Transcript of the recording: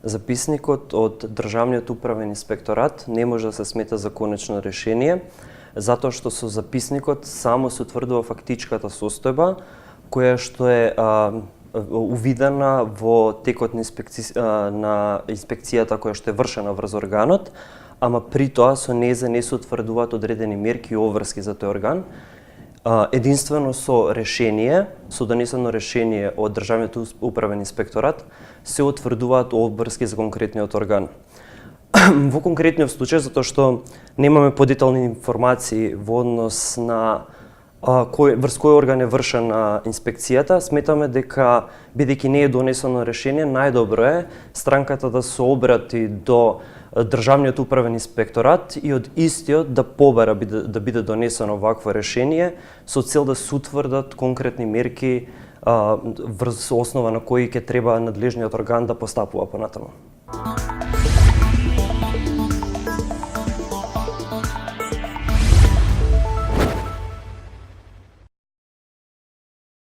Записникот од Државниот управен инспекторат не може да се смета за конечно решение, затоа што со записникот само се утврдува фактичката состојба, која што е увидена во текот на инспекцијата која што е вршена врз органот, ама при тоа со нејзе не се утврдуваат одредени мерки и обврски за тој орган. Единствено со решение, со донесено решение од Државниот управен инспекторат, се утврдуваат обврски за конкретниот орган. Во конкретниот случај, затоа што немаме подетални информации во однос на врз кој орган е вршена инспекцијата, сметаме дека, бидејќи не е донесено решение, најдобро е странката да се обрати до Државниот управен инспекторат и од истиот да побара да биде донесено вакво решение со цел да се утврдат конкретни мерки врз основа на кои ќе треба надлежниот орган да постапува понатаму.